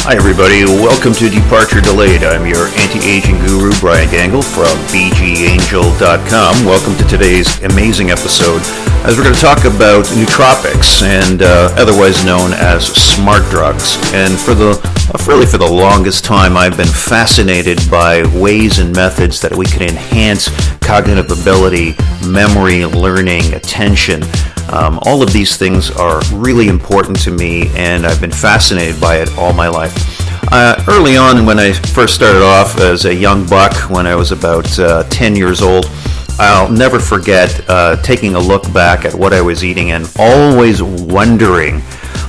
Hi everybody, welcome to Departure Delayed. I'm your anti-aging guru, Brian Gangle from bgangel.com. Welcome to today's amazing episode as we're going to talk about nootropics and otherwise known as smart drugs. And for the longest time, I've been fascinated by ways and methods that we can enhance cognitive ability, memory, learning, attention. All of these things are really important to me, and I've been fascinated by it all my life. Early on, when I first started off as a young buck, when I was about 10 years old, I'll never forget taking a look back at what I was eating and always wondering,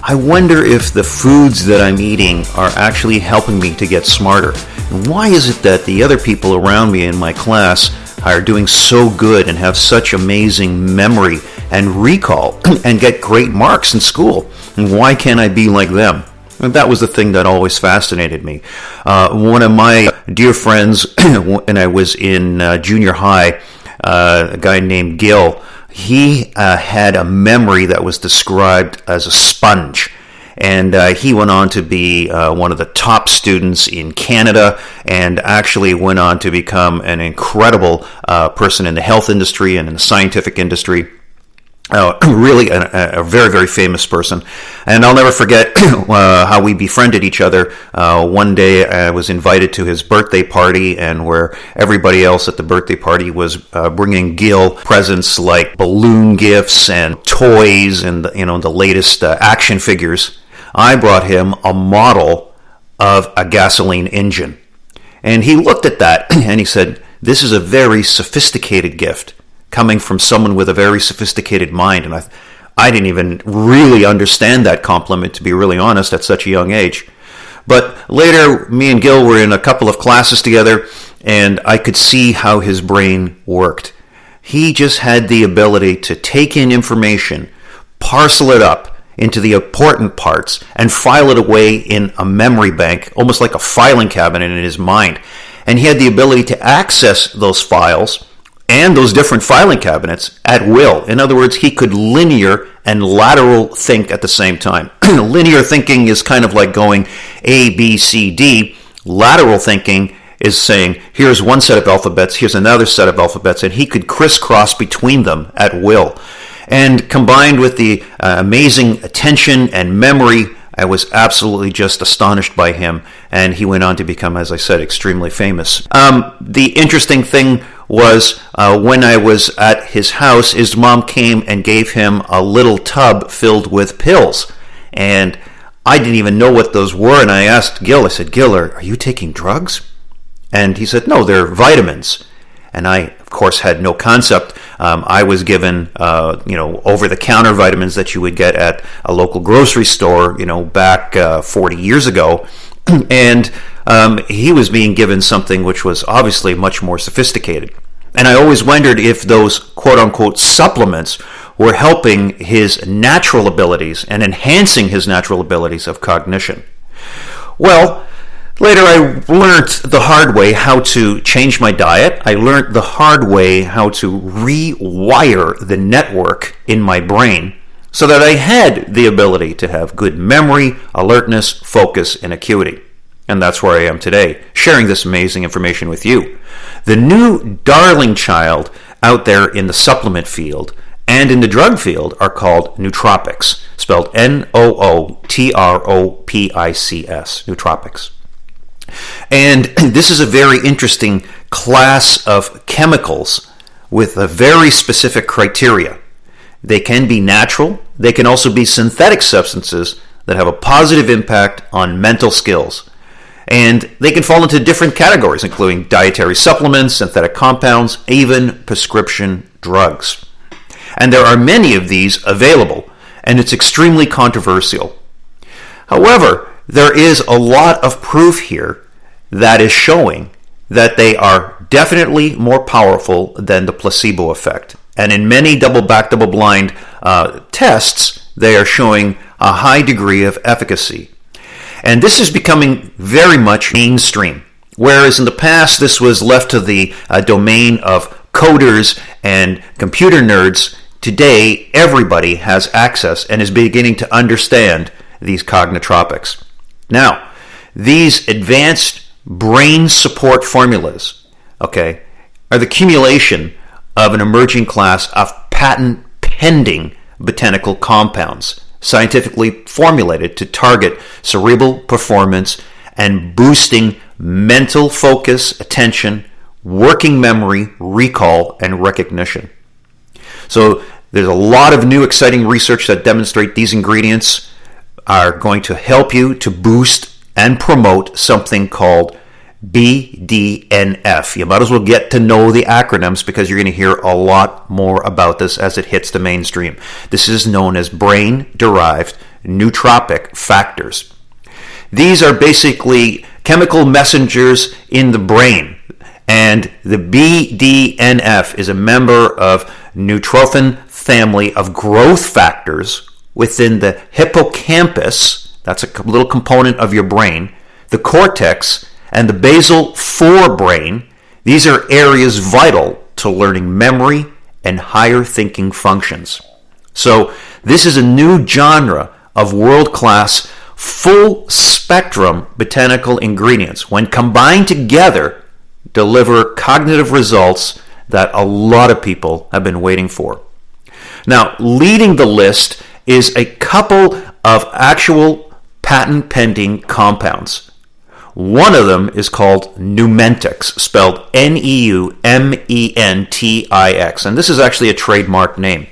I wonder if the foods that I'm eating are actually helping me to get smarter. And why is it that the other people around me in my class are doing so good and have such amazing memory and recall and get great marks in school? And why can't I be like them? And that was the thing that always fascinated me. One of my dear friends, when I was in junior high, a guy named Gil, he had a memory that was described as a sponge. And he went on to be one of the top students in Canada and actually went on to become an incredible person in the health industry and in the scientific industry. Really a very, very famous person. And I'll never forget how we befriended each other. One day I was invited to his birthday party, and where everybody else at the birthday party was bringing Gil presents like balloon gifts and toys and the latest action figures, I brought him a model of a gasoline engine. And he looked at that and he said, "This is a very sophisticated gift, coming from someone with a very sophisticated mind." And I didn't even really understand that compliment, to be really honest, at such a young age. But later, me and Gil were in a couple of classes together, and I could see how his brain worked. He just had the ability to take in information, parcel it up into the important parts, and file it away in a memory bank, almost like a filing cabinet in his mind. And he had the ability to access those files and those different filing cabinets at will. In other words, he could linear and lateral think at the same time. Linear thinking is kind of like going A, B, C, D. Lateral thinking is saying, here's one set of alphabets, here's another set of alphabets, and he could crisscross between them at will. And combined with the amazing attention and memory, I was absolutely just astonished by him, and he went on to become, as I said, extremely famous. The interesting thing was when I was at his house, his mom came and gave him a little tub filled with pills. And I didn't even know what those were, and I asked Gil, I said, "Gil, are you taking drugs?" And he said, "No, they're vitamins." And I, of course, had no concept. I was given, over-the-counter vitamins that you would get at a local grocery store, back 40 years ago. And he was being given something which was obviously much more sophisticated. And I always wondered if those quote-unquote supplements were helping his natural abilities and enhancing his natural abilities of cognition. Well, later I learned the hard way how to change my diet. I learned the hard way how to rewire the network in my brain so that I had the ability to have good memory, alertness, focus, and acuity. And that's where I am today, sharing this amazing information with you. The new darling child out there in the supplement field and in the drug field are called nootropics, spelled Nootropics, nootropics. And this is a very interesting class of chemicals with a very specific criteria. They can be natural. They can also be synthetic substances that have a positive impact on mental skills. And they can fall into different categories, including dietary supplements, synthetic compounds, even prescription drugs. And there are many of these available, and it's extremely controversial. However, there is a lot of proof here that is showing that they are definitely more powerful than the placebo effect. And in many double-blind tests, they are showing a high degree of efficacy. And this is becoming very much mainstream. Whereas in the past, this was left to the domain of coders and computer nerds, today everybody has access and is beginning to understand these cognotropics. Now, these advanced brain support formulas, okay, are the accumulation of an emerging class of patent-pending botanical compounds, scientifically formulated to target cerebral performance and boosting mental focus, attention, working memory, recall, and recognition. So there's a lot of new exciting research that demonstrate these ingredients are going to help you to boost and promote something called BDNF. You might as well get to know the acronyms because you're going to hear a lot more about this as it hits the mainstream. This is known as brain-derived nootropic factors. These are basically chemical messengers in the brain, and the BDNF is a member of neurotrophin family of growth factors within the hippocampus, that's a little component of your brain, the cortex, and the basal forebrain. These are areas vital to learning memory and higher thinking functions. So this is a new genre of world-class, full-spectrum botanical ingredients. When combined together, deliver cognitive results that a lot of people have been waiting for. Now, leading the list is a couple of actual patent-pending compounds. One of them is called Neumentix, spelled Neumentix, and this is actually a trademark name.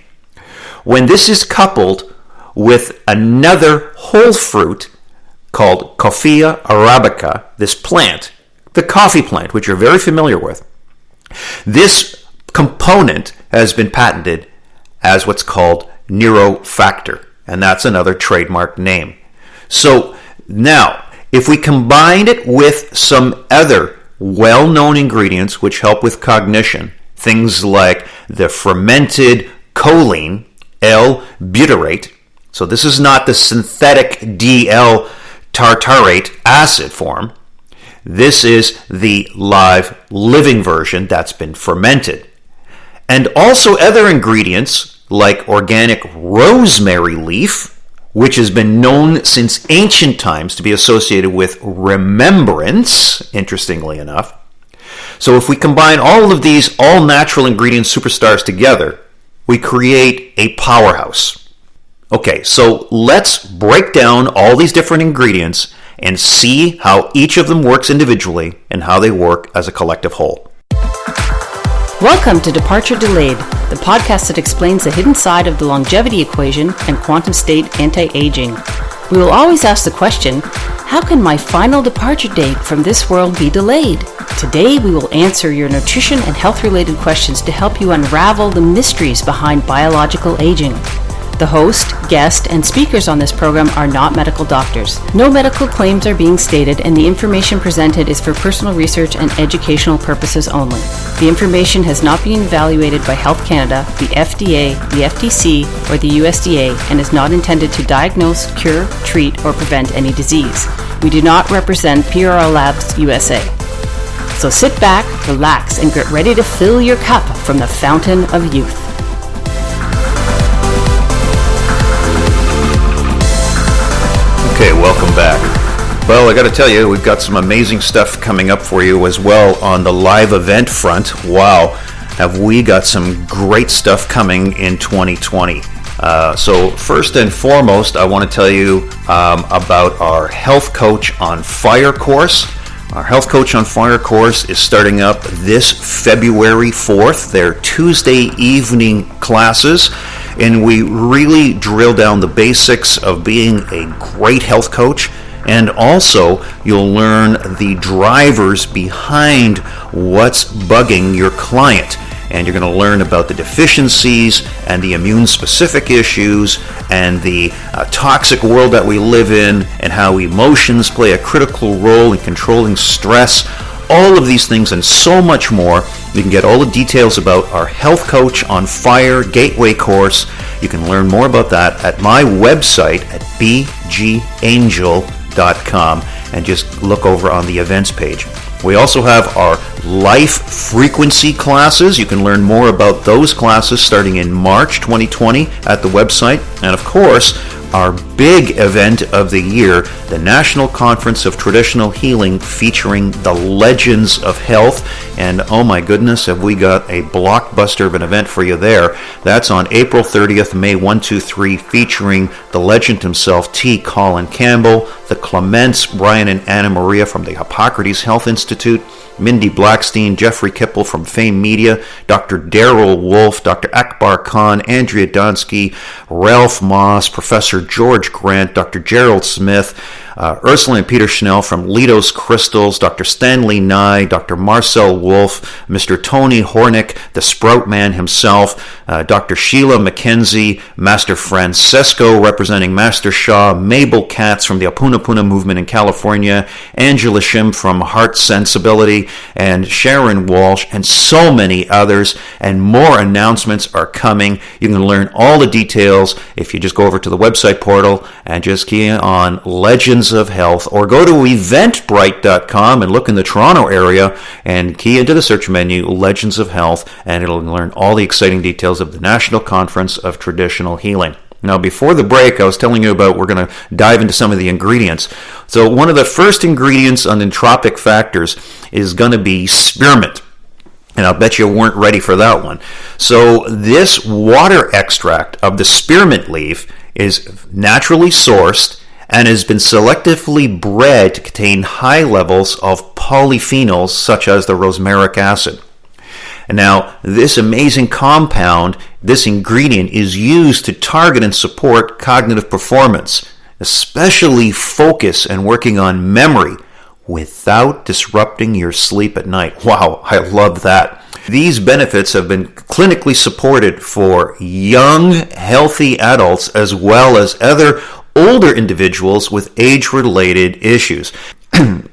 When this is coupled with another whole fruit called Coffea arabica, this plant, the coffee plant, which you're very familiar with, this component has been patented as what's called NeuroFactor, and that's another trademark name. So now, if we combine it with some other well-known ingredients which help with cognition, things like the fermented choline, L-butyrate, so this is not the synthetic DL-tartarate acid form, this is the live living version that's been fermented. And also other ingredients like organic rosemary leaf, which has been known since ancient times to be associated with remembrance, interestingly enough. So if we combine all of these all-natural ingredient superstars together, we create a powerhouse. Okay, so let's break down all these different ingredients and see how each of them works individually and how they work as a collective whole. Welcome to Departure Delayed, the podcast that explains the hidden side of the longevity equation and quantum state anti-aging. We will always ask the question, how can my final departure date from this world be delayed? Today we will answer your nutrition and health-related questions to help you unravel the mysteries behind biological aging. The host, guest, and speakers on this program are not medical doctors. No medical claims are being stated, and the information presented is for personal research and educational purposes only. The information has not been evaluated by Health Canada, the FDA, the FTC, or the USDA, and is not intended to diagnose, cure, treat, or prevent any disease. We do not represent PRL Labs USA. So sit back, relax, and get ready to fill your cup from the fountain of youth. Okay, welcome back. Well, I got to tell you, we've got some amazing stuff coming up for you as well on the live event front. Wow, have we got some great stuff coming in 2020. So first and foremost, I want to tell you about our Health Coach on Fire course. Our Health Coach on Fire course is starting up this February 4th. They're Tuesday evening classes, and we really drill down the basics of being a great health coach, and also you'll learn the drivers behind what's bugging your client. And you're going to learn about the deficiencies and the immune-specific issues and the toxic world that we live in and how emotions play a critical role in controlling stress. All of these things and so much more. You can get all the details about our Health Coach on Fire Gateway course. You can learn more about that at my website at bgangel.com and just look over on the events page. We also have our life frequency classes. You can learn more about those classes starting in March 2020 at the website. And of course, our big event of the year, the National Conference of Traditional Healing, featuring the legends of health. And oh my goodness, have we got a blockbuster of an event for you there. That's on April 30th, May 1, 2, 3, featuring the legend himself, T. Colin Campbell, the Clements, Brian and Anna Maria from the Hippocrates Health Institute, Mindy Blackstein, Jeffrey Kipple from Fame Media, Dr. Daryl Wolf, Dr. Akbar Khan, Andrea Donsky, Ralph Moss, Professor George Grant, Dr. Gerald Smith, Ursula and Peter Schnell from Lido's Crystals, Dr. Stanley Nye, Dr. Marcel Wolf, Mr. Tony Hornick, the Sprout Man himself, Dr. Sheila McKenzie, Master Francesco representing Master Shaw, Mabel Katz from the Apunapuna movement in California, Angela Shim from Heart Sensibility, and Sharon Walsh, and so many others, and more announcements are coming. You can learn all the details if you just go over to the website portal and just key on Legends of Health, or go to eventbrite.com and look in the Toronto area and key into the search menu Legends of Health, and it'll learn all the exciting details of the National Conference of Traditional Healing. Now, before the break, I was telling you about we're going to dive into some of the ingredients. So one of the first ingredients on nootropic factors is going to be spearmint. And I'll bet you weren't ready for that one. So this water extract of the spearmint leaf is naturally sourced and has been selectively bred to contain high levels of polyphenols such as the rosmaric acid. And now, this amazing compound, this ingredient, is used to target and support cognitive performance, especially focus and working on memory without disrupting your sleep at night. Wow, I love that. These benefits have been clinically supported for young, healthy adults as well as other older individuals with age-related issues.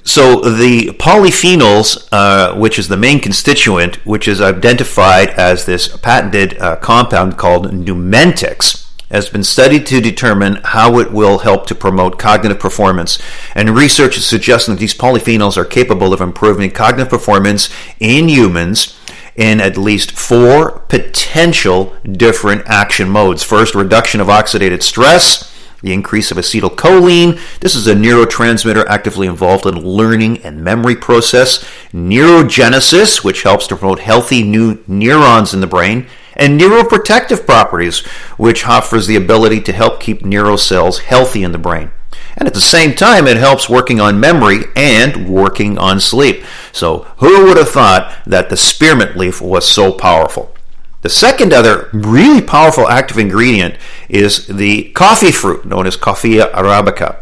So the polyphenols, which is the main constituent, which is identified as this patented compound called Neumentix, has been studied to determine how it will help to promote cognitive performance. And research is suggesting that these polyphenols are capable of improving cognitive performance in humans in at least 4 potential different action modes. First, reduction of oxidative stress, the increase of acetylcholine. This is a neurotransmitter actively involved in learning and memory process. Neurogenesis, which helps to promote healthy new neurons in the brain. And neuroprotective properties, which offers the ability to help keep neurocells healthy in the brain. And at the same time, it helps working on memory and working on sleep. So who would have thought that the spearmint leaf was so powerful? The second other really powerful active ingredient is the coffee fruit, known as Coffea arabica.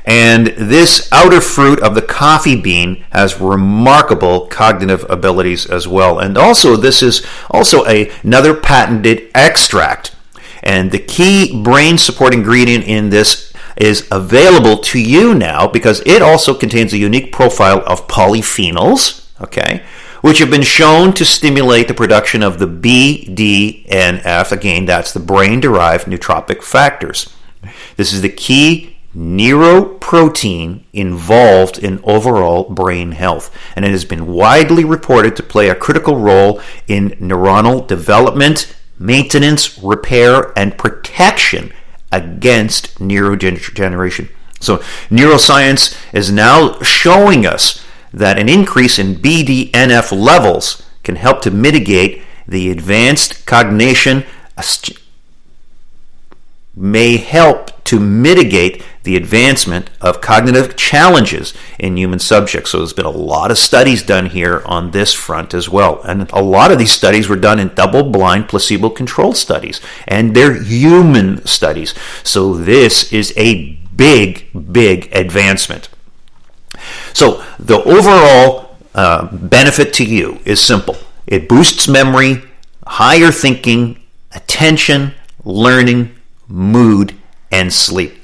And this outer fruit of the coffee bean has remarkable cognitive abilities as well. And also, this is also another patented extract. And the key brain support ingredient in this is available to you now because it also contains a unique profile of polyphenols, okay, which have been shown to stimulate the production of the BDNF. Again, that's the brain-derived nootropic factors. This is the key neuroprotein involved in overall brain health, and it has been widely reported to play a critical role in neuronal development, maintenance, repair, and protection against neurodegeneration. So neuroscience is now showing us that an increase in BDNF levels can help to mitigate the advanced cognition, may help to mitigate the advancement of cognitive challenges in human subjects. So there's been a lot of studies done here on this front as well. And a lot of these studies were done in double-blind, placebo-controlled studies. And they're human studies. So this is a big, big advancement. So the overall benefit to you is simple. It boosts memory, higher thinking, attention, learning, mood, and sleep.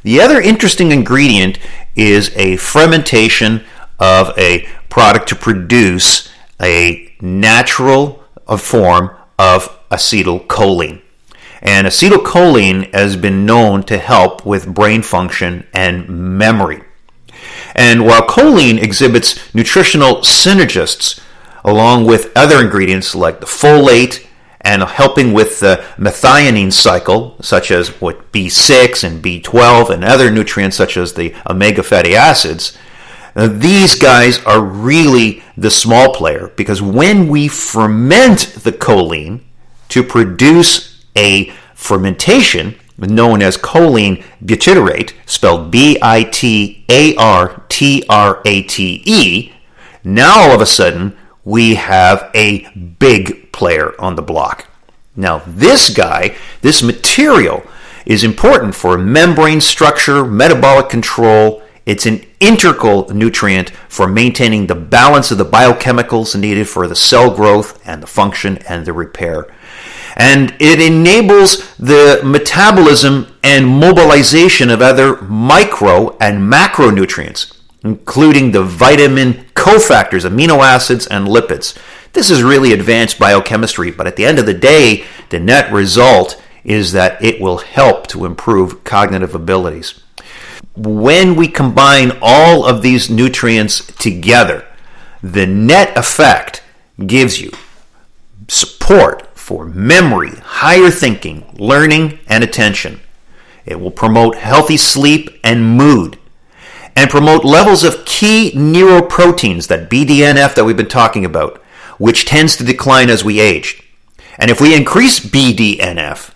The other interesting ingredient is a fermentation of a product to produce a natural form of acetylcholine. And acetylcholine has been known to help with brain function and memory. And while choline exhibits nutritional synergists along with other ingredients like the folate and helping with the methionine cycle, such as what B6 and B12 and other nutrients such as the omega fatty acids. These guys are really the small player, because when we ferment the choline to produce a fermentation known as choline butyrate, spelled Bitartrate, now all of a sudden we have a big player on the block. Now this material is important for membrane structure, metabolic control. It's an integral nutrient for maintaining the balance of the biochemicals needed for the cell growth and the function and the repair. And it enables the metabolism and mobilization of other micro and macronutrients, including the vitamin cofactors, amino acids, and lipids. This is really advanced biochemistry, but at the end of the day, the net result is that it will help to improve cognitive abilities. When we combine all of these nutrients together, the net effect gives you support for memory, higher thinking, learning, and attention. It will promote healthy sleep and mood, and promote levels of key neuroproteins, that BDNF that we've been talking about, which tends to decline as we age. And if we increase BDNF,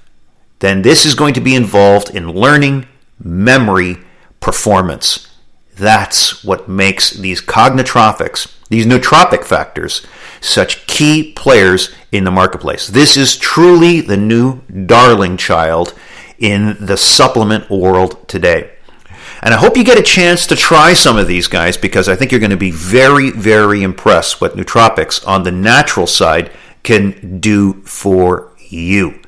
then this is going to be involved in learning, memory, performance. That's what makes these cognotropics, these nootropic factors, such key players in the marketplace. This is truly the new darling child in the supplement world today. And I hope you get a chance to try some of these guys, because I think you're going to be very, very impressed what nootropics on the natural side can do for you.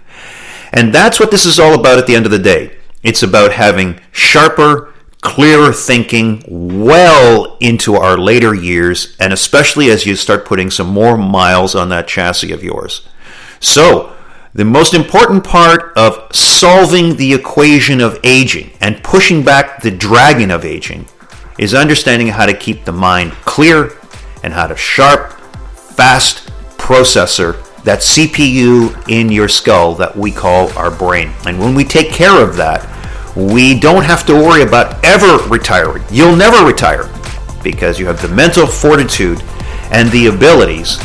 And that's what this is all about at the end of the day. It's about having sharper, clearer thinking well into our later years, and especially as you start putting some more miles on that chassis of yours. So, the most important part of solving the equation of aging and pushing back the dragon of aging is understanding how to keep the mind clear and how to sharp, fast processor, that CPU in your skull that we call our brain. And when we take care of that, we don't have to worry about ever retiring. You'll never retire, because you have the mental fortitude and the abilities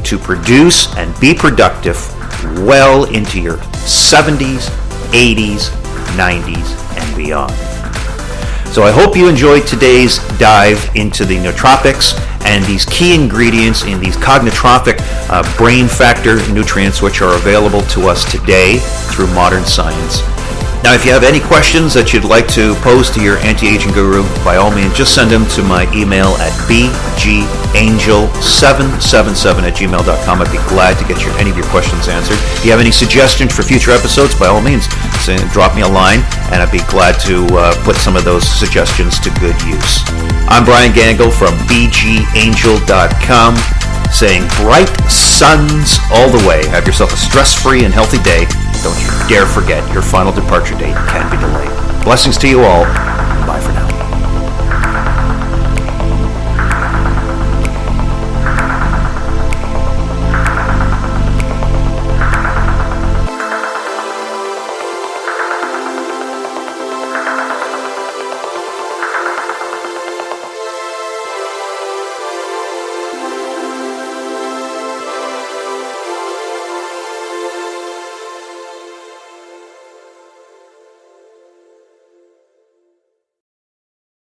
to produce and be productive well into your 70s, 80s, 90s, and beyond. So I hope you enjoyed today's dive into the nootropics and these key ingredients in these cognotropic brain factor nutrients, which are available to us today through modern science. Now, if you have any questions that you'd like to pose to your anti-aging guru, by all means, just send them to my email at bgangel777@gmail.com. I'd be glad to get any of your questions answered. If you have any suggestions for future episodes, by all means, drop me a line, and I'd be glad to put some of those suggestions to good use. I'm Brian Gangle from bgangel.com, saying bright suns all the way. Have yourself a stress-free and healthy day. Don't you dare forget, your final departure date can be delayed. Blessings to you all. Bye for now.